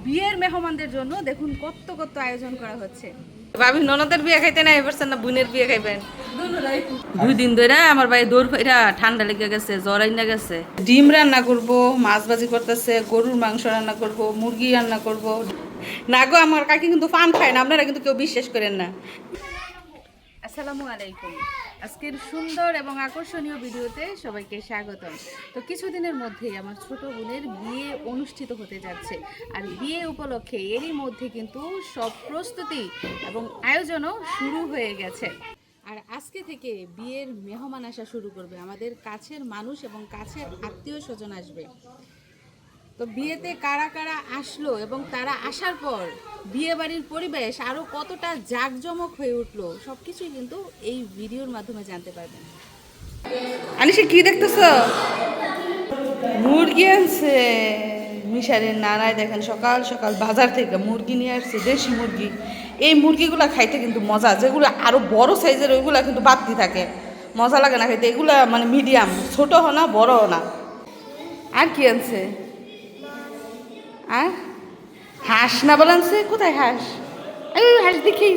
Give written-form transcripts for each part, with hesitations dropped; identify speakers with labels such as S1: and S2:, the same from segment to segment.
S1: বিয়ের মেহমানদের জন্য দেখুন কত কত আয়োজন করা হচ্ছে।
S2: ভাবি ননদের বিয়ে খাইতে না এবারছেন না বোনের বিয়ে খাইবেন? 2 দিন ধরে আমার ভাই দৌড় ফাইরা ঠান্ডা লেগে গেছে, জ্বর আইনা গেছে। ডিম রান্না করব, মাছ ভাজি করতেছে, গরুর মাংস রান্না করব, মুরগি রান্না করব। না গো, আমার কাকি কিন্তু পান খায় না, আপনারা কিন্তু কেউ বিশ্বাস করেন না।
S1: আসসালামু আলাইকুম। আজকের সুন্দর এবং আকর্ষণীয় ভিডিওতে সবাইকে স্বাগতম। তো কিছুদিনের মধ্যেই আমার ছোট বোনের বিয়ে অনুষ্ঠিত হতে যাচ্ছে, আর বিয়ে উপলক্ষে এরই মধ্যে কিন্তু সব প্রস্তুতি এবং আয়োজনও শুরু হয়ে গেছে। আর আজকে থেকে বিয়ের মেহমান আসা শুরু করবে, আমাদের কাছের মানুষ এবং কাছের আত্মীয় স্বজন আসবে। তো বিয়েতে কারা কারা আসলো এবং তারা আসার পর বিয়ে বাড়ির পরিবেশ আরও কতটা জাঁকজমক হয়ে উঠলো সব কিছুই কিন্তু এই ভিডিওর মাধ্যমে জানতে পারবেন।
S2: আনিসে কি দেখতেছ? মুরগি আনছে মিশারের নানায়। দেখেন সকাল সকাল বাজার থেকে মুরগি নিয়ে আসছে, দেশি মুরগি। এই মুরগিগুলো খাইতে কিন্তু মজা, যেগুলো আরও বড় সাইজের ওইগুলো কিন্তু বাড়তি থাকে, মজা লাগে না খাইতে। এগুলো মানে মিডিয়াম, ছোটো না বড়ও না। আর কি আনছে? আর হাঁস না বলানছে? কোথায় হাঁস? হাঁস দেখি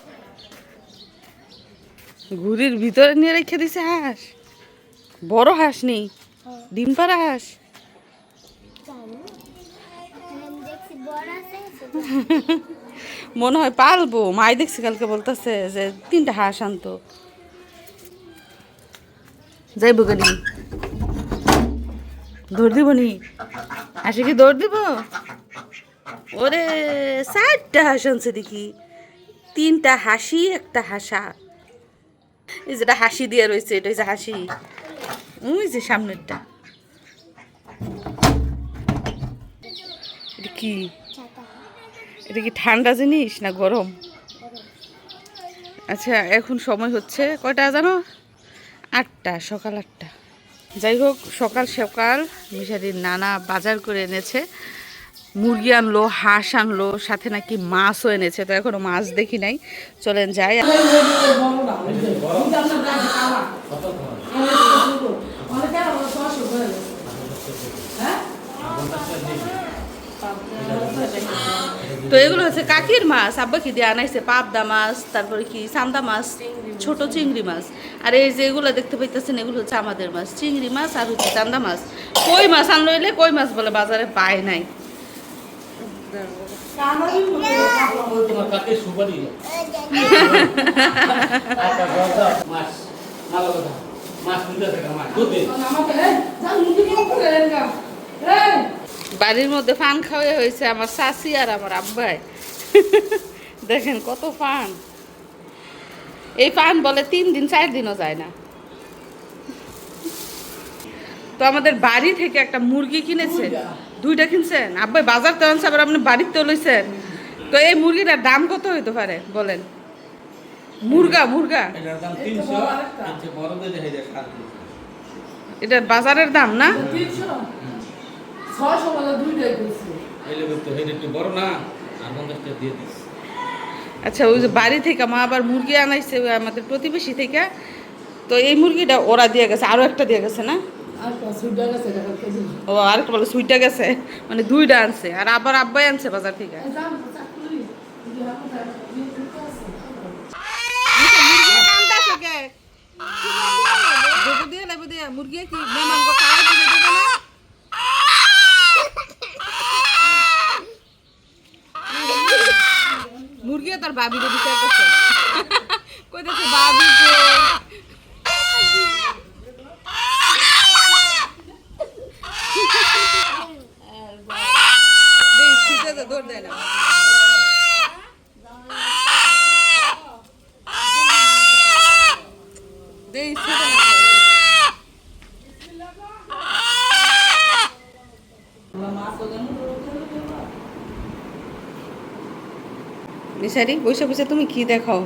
S2: ঘুড়ির ভিতরে নিয়ে রেখে দিছে হাঁস। বড় হাঁস নেই, ডিম পাড়া হাঁস। মনে হয় পালবো। মাই দেখছি কালকে বলতেছে যে 3টা হাঁস আনতো। যাইব গাড়ি দৌড় দিব নি? হাসি কি দৌড় দিব? ওরে 4টা হাঁস আনছে দেখি, 3টা হাসি, একটা হাসা। এই যেটা হাসি দিয়ে রয়েছে এটা হচ্ছে হাসি, ওই যে সামনেরটা। এটা কি? এটা কি ঠান্ডা জিনিস না গরম? আচ্ছা, এখন সময় হচ্ছে কয়টা জানো? 8টা, সকাল 8টা। যাই হোক, সকাল সকাল মিশারির নানা বাজার করে এনেছে। মুরগি আনলো, হাঁস আনলো, সাথে নাকি মাছও এনেছে। তো এখনো মাছ দেখি নাই, চলেন যাই। তো এগুলো হচ্ছে কাকির মাছ, আব্বা কি দিয়ে আনাইছে পাবদা মাছ, তারপরে কি চান্দা মাছ, ছোট চিংড়ি মাছ। আর এই যে এগুলো দেখতে পাইতেছেন এগুলো হচ্ছে আমাদের মাছ, চিংড়ি মাছ আর হচ্ছে চান্দা মাছ। কই মাছ আনলো এলে, কই মাছ বলে বাজারে পায় নাই। বাড়ির মধ্যে ফান খাওয়া হয়েছে আমার শাশি আর আমার আব্বাই। দেখেন কত ফান। এই ফান বলে 3 দিন 4 দিনও যায় না। তো আমাদের বাড়ি থেকে একটা মুরগি কিনেছে, 2টা কিনছেন আব্বাই। বাজার তো আনছে, আবার আপনি বাড়িতে লইছেন। তো এই মুরগিটার দাম কত হইতে পারে বলেন? মুরগা এটার বাজারের দাম না? আচ্ছা, ওই যে বাড়ি থেকে মা আবার মুরগি আনাইছে আমাদের প্রতিবেশী থেকে। তো এই মুরগিটা ওরা দিয়ে গেছে, আরো একটা দিয়ে গেছে না? ও আরেকটা বলে সুইটা গেছে, মানে 2টা আনছে। আর আবার আব্বাই আনছে বাজার থেকে। মুরগি কি মুরগি তার বাবি বিচার করছে, কইতেছে বাবি দৌড় দেয় না। মিশারি বসে বসে তুমি কি দেখাও?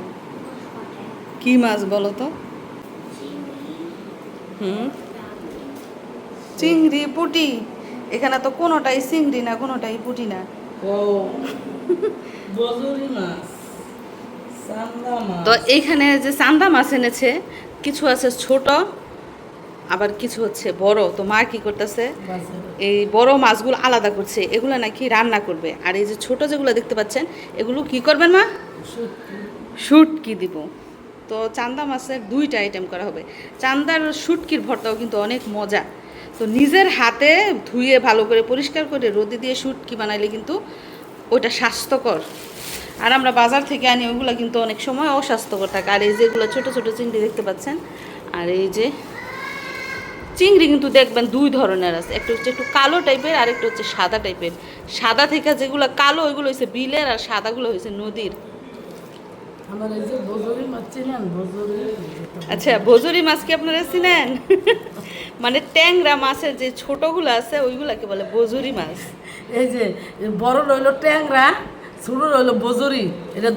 S2: কি মাছ বলো তো? চিংড়ি, পুঁটি। এখানে তো কোনোটাই চিংড়ি না, কোনোটাই পুঁটি না। তো এইখানে যে চান্দা মাছ এনেছে, কিছু আছে ছোট, আবার কিছু হচ্ছে বড়। তো মা কি করতেছে, এই বড় মাছগুলো আলাদা করছে, এগুলো নাকি রান্না করবে। আর এই যে ছোট যেগুলো দেখতে পাচ্ছেন এগুলো কি করবেন মা? শুটকি দিব। তো চান্দা মাছের 2টা আইটেম করা হবে। চান্দার শুটকির ভর্তাও কিন্তু অনেক মজা। তো নিজের হাতে ধুয়ে ভালো করে পরিষ্কার করে রোদে দিয়ে শুটকি বানাইলে কিন্তু ওইটা স্বাস্থ্যকর। আর আমরা বাজার থেকে আনি ওইগুলো কিন্তু অনেক সময় অস্বাস্থ্যকর থাকে। আর এই যেগুলো ছোট ছোট চিংড়ি দেখতে পাচ্ছেন, আর এই যে চিংড়ি কিন্তু দেখবেন 2 ধরনের আছে, একটা হচ্ছে একটু কালো টাইপের আর একটা হচ্ছে সাদা টাইপের। সাদা থেকে যেগুলো কালো ওইগুলো হচ্ছে বিলের, আর সাদাগুলো হয়েছে নদীর। আচ্ছা, ভোজরি মাছ কি আপনারা চিনেন? মানে ট্যাংরা মাছের যে ছোটগুলো আছে ওইগুলাকে বলে ভোজরি মাছ।
S3: এই যে বড় রইলো ট্যাংরা, ছোট রইলো বজরি, এটা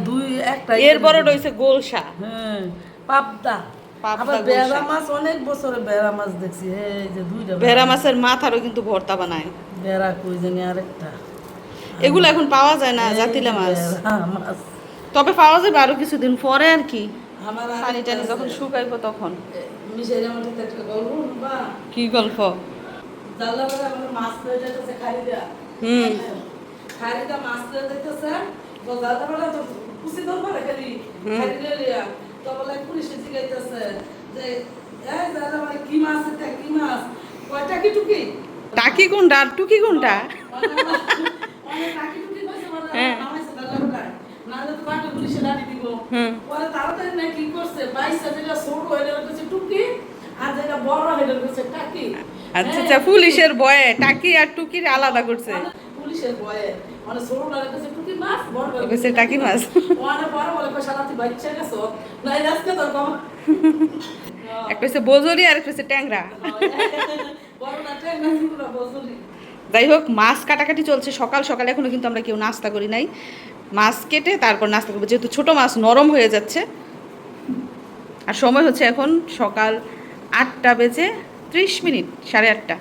S3: একটা।
S2: এর বড় রয়েছে গোলসা।
S3: হ্যাঁ, পাবদা।
S2: পাবদা,
S3: আবার বেড়া
S2: গোলসা।
S3: মাছ অনেক বছরে বেড়া মাছ দেখছি। এই যে 2টা
S2: ভেড়া মাছের মাথারও কিন্তু ভর্তা বানায়।
S3: বেড়া কই জানি আরেকটা।
S2: এগুলো এখন পাওয়া যায় না, জাতিলা মাছ।
S3: বেড়া মাছ
S2: তবে পাওয়া যাবে আরো কিছুদিন পরে আর কি,
S3: আমার
S2: পানি টানি যখন শুকাইবো তখন।
S3: মিশাইলের মধ্যে তো একটা গল্প বা
S2: কি গল্প?
S3: জানলা করে আমাদের মাছ ধরে যাইতেছে খারিদা। খারিদা মাছ ধরে যাইতেছে, তো জানলা বেলা তো কুচি ধরবা না খালি খারিদা লিয়া। তো বলে পুলিশে জিগাইতেছে যে এই জানলা মানে কি মাছ এটা, কি মাছ, কয়টা কি টুকি?
S2: টাকি কোনটা আর টুকি কোনটা?
S3: অনেক টাকি টুকি কইছে বলে
S2: হ্যাঁ।
S3: নামাইছে জানলা বেলায়। নাহলে তো বাটে পুলিশে ডাকি দিব।
S2: হুম।
S3: পরে তাড়াতাড়ি না কি করছে, 22 যেটা ছোট হইলে হচ্ছে টুকি, আর যেটা বড় হইলে হচ্ছে টাকি।
S2: আচ্ছা আচ্ছা, পুলিশের ভয়ে টাকি আর টুকির আলাদা করছে।
S3: পুলিশের ভয়ে মানে ছোট লাগে কাছে টুকি মাছ, বড় লাগে
S2: কইছে টাকি মাছ।
S3: মানে বড় বলে কই শালাতি বাচ্চা গেছো নাই আজকে তোর কম
S2: একটা হচ্ছে বজরি আর একটা হচ্ছে ট্যাংরা।
S3: বড় না ট্যাংরা ছোট বজলি।
S2: যাই হোক, মাছ কাটাকাটি চলছে সকাল সকাল, এখনো কিন্তু আমরা কেউ নাস্তা করি নাই। মাছ কেটে তারপর নাস্তা করবো, যেহেতু ছোট মাছ নরম হয়ে যাচ্ছে। আর সময় হচ্ছে এখন সকাল 8:30, 8:30।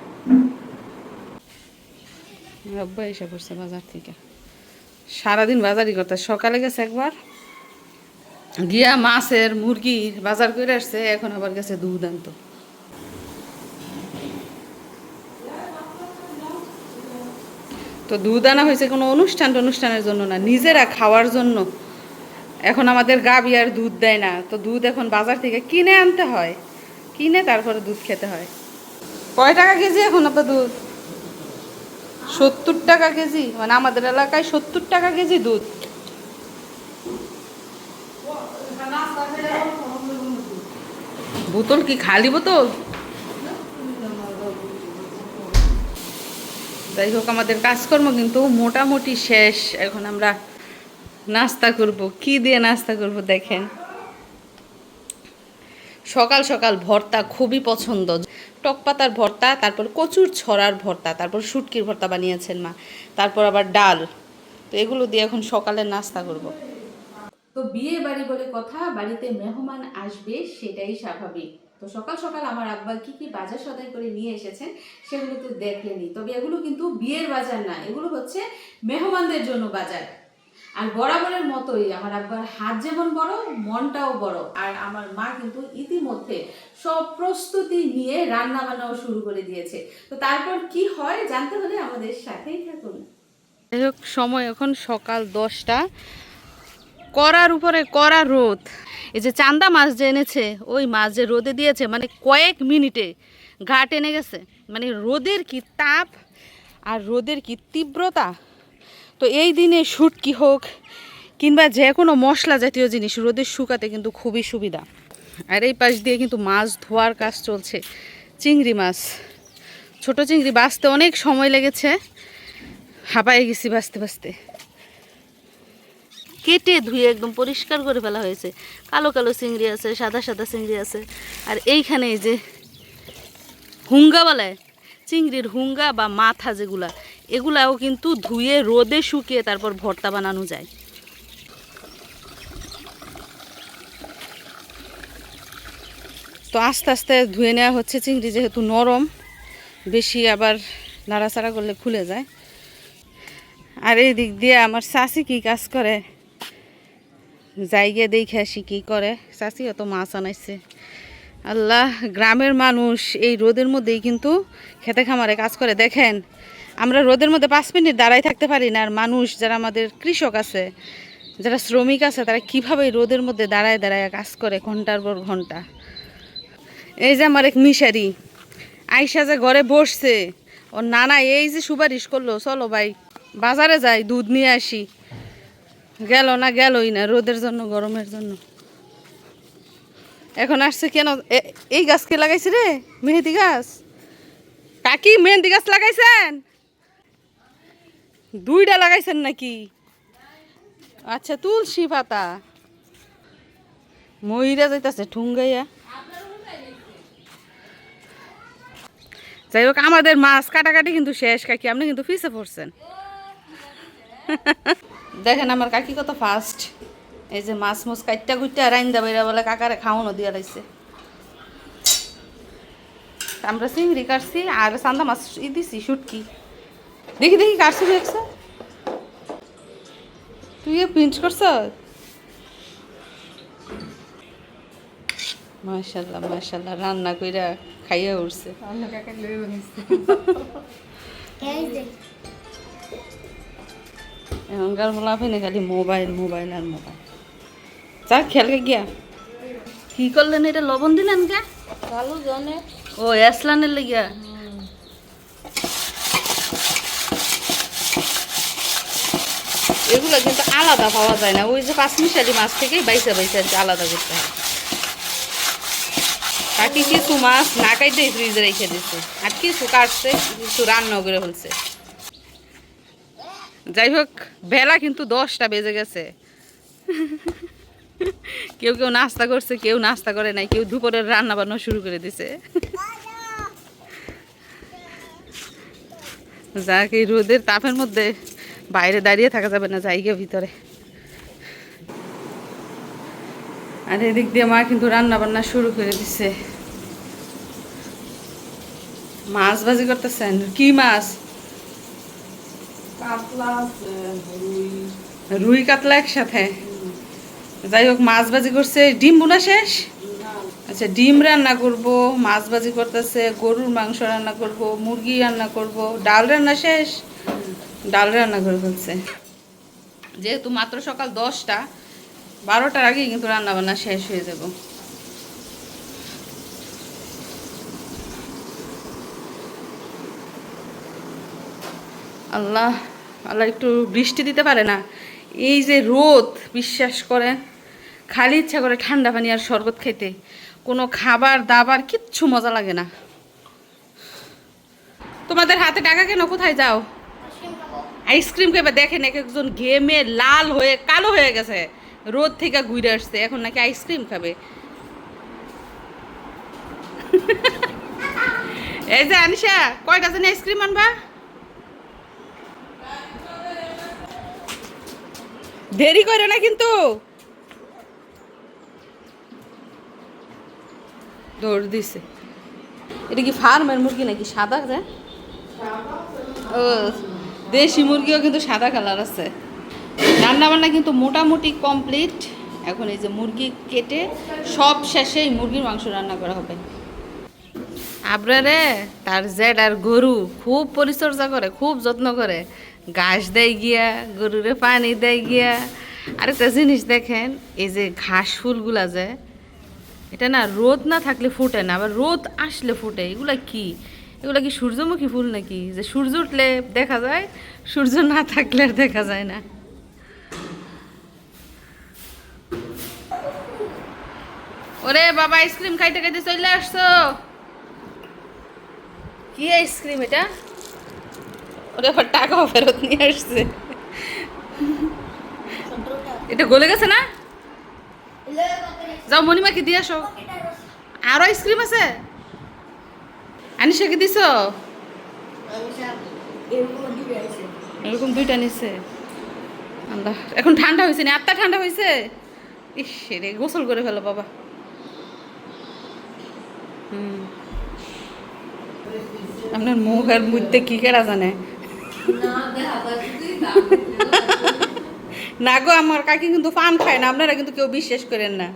S2: আব্বা এসে পড়ছে বাজার থেকে, সারাদিন বাজারই করতে। সকালে গেছে একবার গিয়া মাছের মুরগির বাজার করে আসছে, এখন আবার গেছে দুধ আনতো। তো দুধ আনা হয়েছে কোনো অনুষ্ঠানের জন্য না, নিজেরা খাওয়ার জন্য। এখন আমাদের গাবি আর দুধ দেয় না, তো দুধ এখন বাজার থেকে কিনে আনতে হয়, কিনে তারপরে দুধ খেতে হয়। কয় টাকা কেজি এখন আপনার দুধ? 70 টাকা কেজি, মানে আমাদের এলাকায় 70 টাকা কেজি দুধ। বোতল কি খালি বোতল? যাই হোক, আমাদের কাজকর্ম কিন্তু মোটামুটি শেষ। এখন আমরা নাস্তা করব। কি দিয়ে নাস্তা করব দেখেন। সকাল সকাল ভর্তা খুবই পছন্দ, টক পাতার ভর্তা, তারপর কচুর ছড়ার ভর্তা, তারপর শুটকির ভর্তা বানিয়েছেন মা, তারপর আবার ডাল। তো এগুলো দিয়ে এখন সকালের নাস্তা করব। তো বিয়ে বাড়ি বলে কথা, বাড়িতে মেহমান আসবে সেটাই স্বাভাবিক। তো সকাল সকাল আমার আব্বা কি কি বাজার সদাই করে নিয়ে এসেছেন সেগুলো তো দেখলেনি। তবে এগুলো কিন্তু বিয়ের বাজার না, এগুলো হচ্ছে মেহমানদের জন্য বাজার। আর বরাবরের মতোই আমার আব্বার হাত যেমন বড়, মনটাও বড়। আর আমার মা কিন্তু ইতিমধ্যে সব প্রস্তুতি নিয়ে রান্না বান্নাও শুরু করে দিয়েছে। তো তারপর কি হয় জানতে হলে আমাদের সাথেই থাকুন। যাই হোক, সময় এখন সকাল 10টা, কড়ার উপরে কড়া রোদ। এই যে চান্দা মাছ যে এনেছে, ওই মাছ যে রোদে দিয়েছে, মানে কয়েক মিনিটে ঘা টেনে গেছে। মানে রোদের কি তাপ আর রোদের কি তীব্রতা। তো এই দিনে শুটকি হোক কিংবা যে কোনো মশলা জাতীয় জিনিস রোদে শুকাতে কিন্তু খুবই সুবিধা। আর এই পাশ দিয়ে কিন্তু মাছ ধোয়ার কাজ চলছে। চিংড়ি মাছ, ছোট চিংড়ি বাছতে অনেক সময় লেগেছে, হাঁপায়ে গেছি বাছতে বাছতে। কেটে ধুয়ে একদম পরিষ্কার করে ফেলা হয়েছে। কালো কালো চিংড়ি আছে, সাদা সাদা চিংড়ি আছে। আর এইখানে এই যে হুঙ্গা বলে, চিংড়ির হুঙ্গা বা মাথা যেগুলা, এগুলাও কিন্তু ধুয়ে রোদে শুকিয়ে তারপর ভর্তা বানানো যায়। তো আস্তে আস্তে ধুয়ে নেওয়া হচ্ছে চিংড়ি, যেহেতু নরম, বেশি আবার নাড়াচাড়া করলে খুলে যায়। আর এই দিক দিয়ে আমার চাচি কি কাজ করে, যাই গিয়ে দেখে আসি কি করে। চাচি অত মাছ আনাইছে, আল্লাহ, গ্রামের মানুষ এই রোদের মধ্যেই কিন্তু খেতে খামারে কাজ করে। দেখেন আমরা রোদের মধ্যে 5 মিনিট দাঁড়াই থাকতে পারি না, আর মানুষ যারা আমাদের কৃষক আছে, যারা শ্রমিক আছে, তারা কিভাবে এই রোদের মধ্যে দাঁড়ায় দাঁড়ায় কাজ করে ঘন্টার পর ঘন্টা। এই যে আমার এক মিশারি আইসা যে ঘরে বসছে, ওর নানা এই যে সুপারিশ করলো, চলো ভাই বাজারে যাই দুধ নিয়ে আসি। গেল না, গেলই না, রোদের জন্য গরমের জন্য। এখন আসছে কেন? এই গাছ কে লাগাইছে রে? মেহেদি গাছ। কাকি মেহেদি গাছ লাগাইছেন? 2টা লাগাইছেন নাকি? আচ্ছা, তুলসী পাতা ময়ূরা যাইতেছে ঠুঙ্গাইয়া। যাই হোক, আমাদের মাছ কাটাকাটি কিন্তু শেষ। কাকি আপনি কিন্তু পিছে পড়ছেন। দেখেন আমার কাকি কত ফাস্ট। এই যে মাছ মুছ কাটটা কুটটা রাইন্দা বাইরা বলে কাকারে খাওয়ানো দিয়া লাইছে। আমরা চিংড়ি কাটছি আর চান্দা মাছ দিছি শুটকি। দেখি দেখি কাটছি দেখছে। তুই পিঞ্চ করছ? মাশাআল্লাহ মাশাআল্লাহ, রান্না কইরা খাইয়া উঠছে। এখনকার বলা ফেনে খালি মোবাইল মোবাইল আর মোবাইল। যা খেলকে গিয়া কি করলেন? এটা লবণ দিলেন কে?
S3: ভালো জনে
S2: ও এসলানের লেগিয়া। এগুলো কিন্তু আলাদা পাওয়া যায় না, ওই যে 5 মিশালি মাছ থেকেই বাইসা বাইসা আলাদা করতে হয়। কাকি কিছু মাছ না কাটতে ফ্রিজে রেখে দিচ্ছে, আর কিছু কাটছে, কিছু রান্না করে ফেলছে। যাই হোক, বেলা কিন্তু 10টা বেজে গেছে। কেউ কেউ নাস্তা করছে, কেউ নাস্তা করে নাই, কেউ দুপুরের রান্না বান্না শুরু করে দিছে। যাক, এই রোদের তাপের মধ্যে বাইরে দাঁড়িয়ে থাকা যাবে না, জায়গা ভিতরে। আর এদিক দিয়ে মা কিন্তু রান্না বান্না শুরু করে দিছে। মাছ ভাজি করতেছেন। কি মাছ?
S3: কাতলা
S2: রুই কাতলা একসাথে। যাই হোক, মাছ ভাজি করছে। ডিম বোনা শেষ? আচ্ছা, ডিম রান্না করব, মাছ ভাজি করতেছে, গরুর মাংস রান্না করব, মুরগি রান্না করব, ডাল রান্না শেষ। ডাল রান্না করে ফেলছে। যেহেতু মাত্র সকাল 10টা, 12টার আগেই কিন্তু রান্না বান্না শেষ হয়ে যাব। আল্লাহ আল্লাহ একটু বৃষ্টি দিতে পারে না? এই যে রোদ, বিশ্বাস করেন খালি ইচ্ছা করে ঠান্ডা পানি আর শরবত খাইতে। কোনো খাবার দাবার কিচ্ছু মজা লাগে না। তোমাদের হাতে টাকা কেন? কোথায় যাও? আইসক্রিম খাইবে। দেখেন এক একজন ঘেমে লাল হয়ে কালো হয়ে গেছে, রোদ থেকে ঘুরে আসছে, এখন নাকি আইসক্রিম খাবে। এই যে আনিশা, কয়টা জানি আইসক্রিম আনবা? দেরি করে না কিন্তু। দৌড় দিছে। এটা কি ফার্মের মুরগি নাকি সাদা? যে ও, দেশি মুরগিও কিন্তু সাদা কালার আছে। রান্না বান্না কিন্তু মোটামুটি কমপ্লিট। এখন এই যে মুরগি কেটে সব শেষেই মুরগির মাংস রান্না করা হবে। আবরারে তার জেড আর গরু খুব পরিচর্যা করে, খুব যত্ন করে। ঘাস দেয় গিয়া, গরুরে পানি দেয় গিয়া। আরেকটা জিনিস দেখেন, এই যে ঘাস ফুলগুলা যে, এটা না রোদ না থাকলে ফুটে না, আবার রোদ আসলে ফুটে। এগুলা কি? এগুলা কি সূর্যমুখী ফুল নাকি? যে সূর্য উঠলে দেখা যায়, সূর্য না থাকলে আর দেখা যায় না। ওরে বাবা, আইসক্রিম খাইতে খাইতে চলে আসছো। কি আইসক্রিম এটা? ওরে আবার টাকাও ফেরত নিয়ে আসছে। এটা গলে গেছে না? যাও মণিমাকে দিয়ে আসো। আরো আইসক্রিম আছে? আনিশাকে দিছ? এরকম 2টা নিছে। আল্লাহ, এখন ঠান্ডা হয়েছে না? আত্মা ঠান্ডা হয়েছে। ইস রে, গোসল করে ফেলো বাবা। আপনার মুখ আর মধ্যে কি কেরা জানে না গো। আমার কাকি কিন্তু পান খায় না, আপনারা কিন্তু কেউ বিশ্বাস করেন না।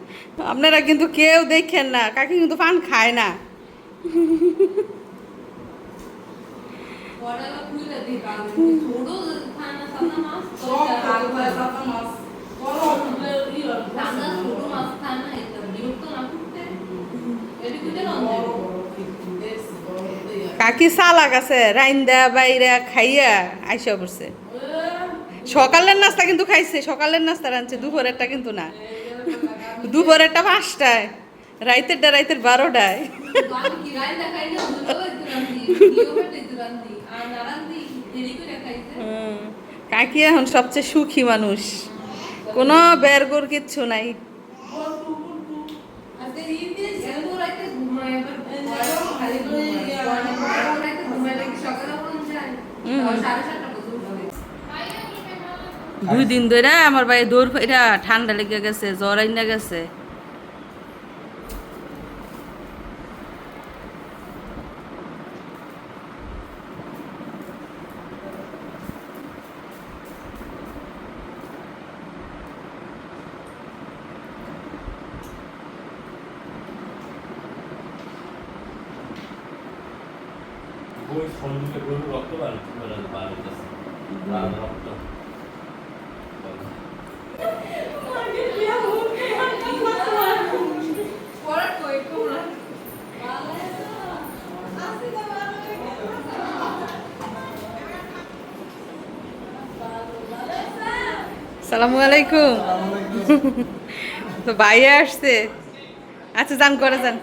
S2: আপনারা কিন্তু কেউ দেখেন না, কাকি কিন্তু পান খায় না। কাকি চালাক আছে, রাইন্দা বাইরা খাইয়া আইসা পড়ছে। সকালের নাস্তা কিন্তু খাইছে, সকালের নাস্তা রাঁধছে, দুপুরেরটা কিন্তু না। দুপুরেরটা 5টায়, রাইতেরটা রাইতের 12টায়। কাকি এখন সবচেয়ে সুখী মানুষ, কোনো বেরগোর কিচ্ছু নাই। দুই দিন ধরে আমার ভাই দৌড় ফেরা ঠান্ডা লেগে গেছে, জ্বর আইনা গেছে।
S4: ওই শরীরে গরু রক্ত বার হইতেছে, লাল রক্ত।
S2: সালামু আলাইকুম। তো ভাইয়া আসছে, আচ্ছা যান করে যান।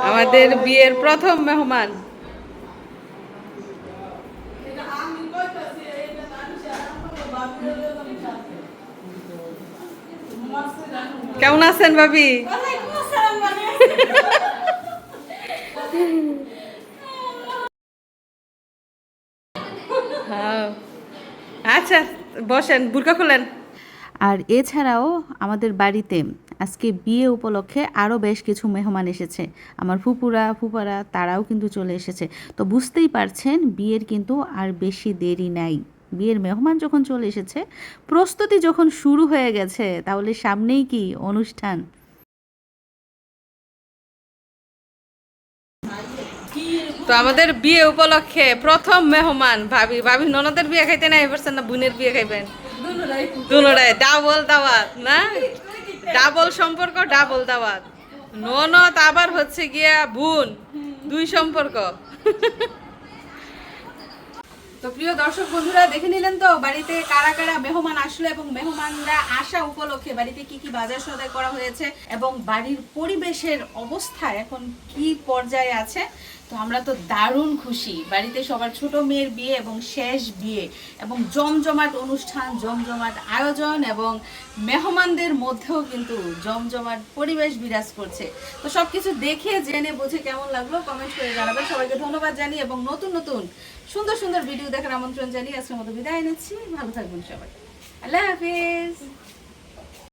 S2: আমাদের বিয়ের প্রথম মেহমান। কেমন আছেন ভাবি? হ্যাঁ, আচ্ছা বসেন, বুরকা খুলেন।
S1: আর এছাড়াও আমাদের বাড়িতে আজকে বিয়ে উপলক্ষে আরও বেশ কিছু মেহমান এসেছে। আমার ফুপারা তারাও কিন্তু চলে এসেছে। তো বুঝতেই পারছেন বিয়ের কিন্তু আর বেশি দেরি নাই। বিয়ের মেহমান যখন চলে এসেছে, প্রস্তুতি যখন শুরু হয়ে গেছে, তাহলে সামনেই কি অনুষ্ঠান।
S2: তো আমাদের বিয়ে উপলক্ষে প্রথম মেহমান ভাবি। ভাবি ননদের বিয়ে খাইতে নাই পারছেন না বোনের বিয়ে খাইবেন? দুনোটাই ডাবল দাওয়াত না, ডাবল সম্পর্ক, ডাবল দাওয়াত। ননদ আবার হচ্ছে গিয়া বোন, দুই সম্পর্ক।
S1: তো প্রিয় দর্শক বন্ধুরা, দেখে নিলেন তো বাড়িতে কারা কারা মেহমান আসলো এবং মেহমানরা আসা উপলক্ষে বাড়িতে কি কি বাজার সদাই করা হয়েছে এবং বাড়ির পরিবেশের অবস্থা এখন কি পর্যায়ে আছে। তো আমরা তো দারুণ খুশি, বাড়িতে সবার ছোট মেয়ের বিয়ে এবং শেষ বিয়ে এবং জমজমাট অনুষ্ঠান, জমজমাট আয়োজন এবং মেহমানদের মধ্যেও কিন্তু জমজমাট পরিবেশ বিরাজ করছে। তো সবকিছু দেখে জেনে বুঝে কেমন লাগলো কমেন্ট করে জানাবেন। সবাইকে ধন্যবাদ জানিয়ে এবং নতুন নতুন সুন্দর সুন্দর ভিডিও দেখার আমন্ত্রণ জানিয়ে আজকের মতো বিদায় নিচ্ছি। ভালো থাকবেন সবাই, আল্লাহ হাফিজ।